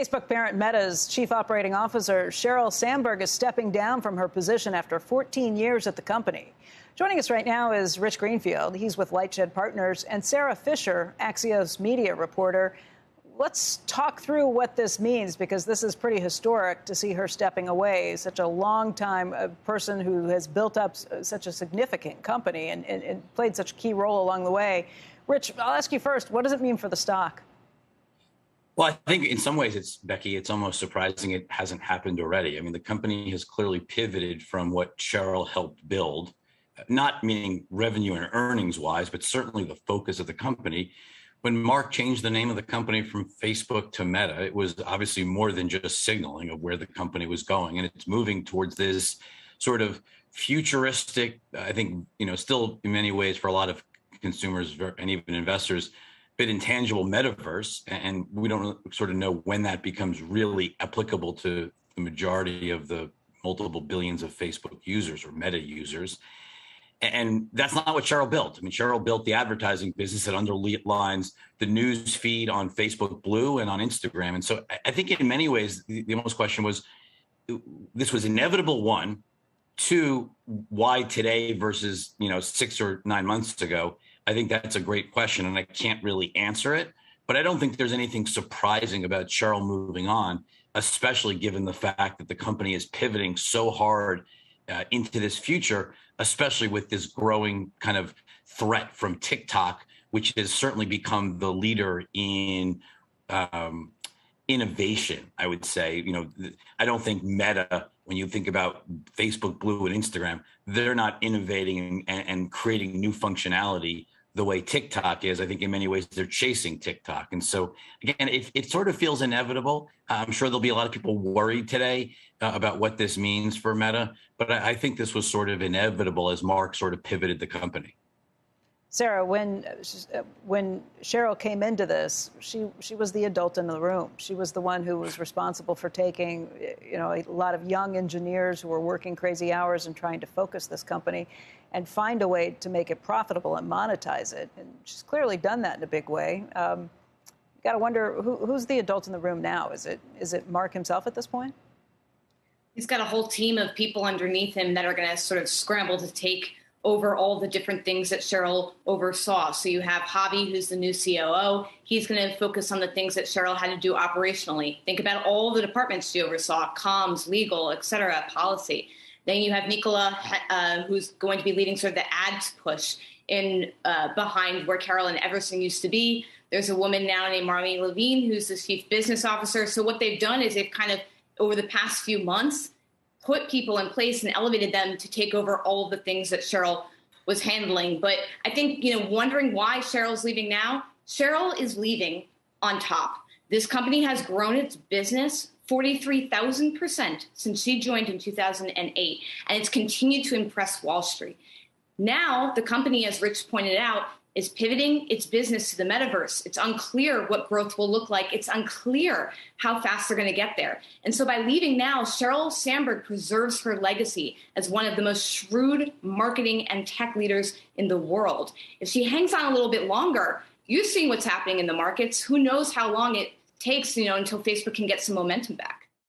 Facebook parent Meta's chief operating officer, Sheryl Sandberg, is stepping down from her position after 14 years at the company. Joining us right now is Rich Greenfield. He's with LightShed Partners, and Sarah Fisher, Axios media reporter. Let's talk through what this means, because this is pretty historic to see her stepping away, such a long-time person who has built up such a significant company and played such a key role along the way. Rich, I'll ask you first, what does it mean for the stock? Well, I think in some ways, Becky, it's almost surprising it hasn't happened already. I mean, the company has clearly pivoted from what Sheryl helped build, not meaning revenue and earnings wise, but certainly the focus of the company. When Mark changed the name of the company from Facebook to Meta, it was obviously more than just signaling of where the company was going. And it's moving towards this sort of futuristic, I think, still in many ways for a lot of consumers and even investors, bit intangible metaverse. And we don't sort of know when that becomes really applicable to the majority of the multiple billions of Facebook users or Meta users. And that's not what Sheryl built. I mean, Sheryl built the advertising business that underlines the news feed on Facebook Blue and on Instagram. And so I think in many ways, the most question was, this was inevitable, one. Two, why today versus, 6 or 9 months ago? I think that's a great question, and I can't really answer it. But I don't think there's anything surprising about Sheryl moving on, especially given the fact that the company is pivoting so hard into this future, especially with this growing kind of threat from TikTok, which has certainly become the leader in innovation, I would say. I don't think Meta, when you think about Facebook Blue and Instagram, they're not innovating and creating new functionality the way TikTok is. I think in many ways they're chasing TikTok. And so, again, it sort of feels inevitable. I'm sure there'll be a lot of people worried today about what this means for Meta, but I think this was sort of inevitable as Mark sort of pivoted the company. Sarah, when Sheryl came into this, she was the adult in the room. She was the one who was responsible for taking, a lot of young engineers who were working crazy hours and trying to focus this company and find a way to make it profitable and monetize it. And she's clearly done that in a big way. You got to wonder who's the adult in the room now? Is it Mark himself at this point? He's got a whole team of people underneath him that are going to sort of scramble to take over all the different things that Sheryl oversaw. So you have Javi, who's the new COO. He's going to focus on the things that Sheryl had to do operationally. Think about all the departments she oversaw: comms, legal, et cetera, policy. Then you have Nicola, who's going to be leading sort of the ads push in behind where Carolyn Everson used to be. There's a woman now named Marlene Levine, who's the chief business officer. So what they've done is they've kind of, over the past few months, put people in place and elevated them to take over all of the things that Sheryl was handling. But I think, wondering why Sheryl's leaving now, Sheryl is leaving on top. This company has grown its business 43,000% since she joined in 2008, and it's continued to impress Wall Street. Now, the company, as Rich pointed out, is pivoting its business to the metaverse. It's unclear what growth will look like. It's unclear how fast they're going to get there. And so by leaving now, Sheryl Sandberg preserves her legacy as one of the most shrewd marketing and tech leaders in the world. If she hangs on a little bit longer, you've seen what's happening in the markets. Who knows how long it takes, until Facebook can get some momentum back.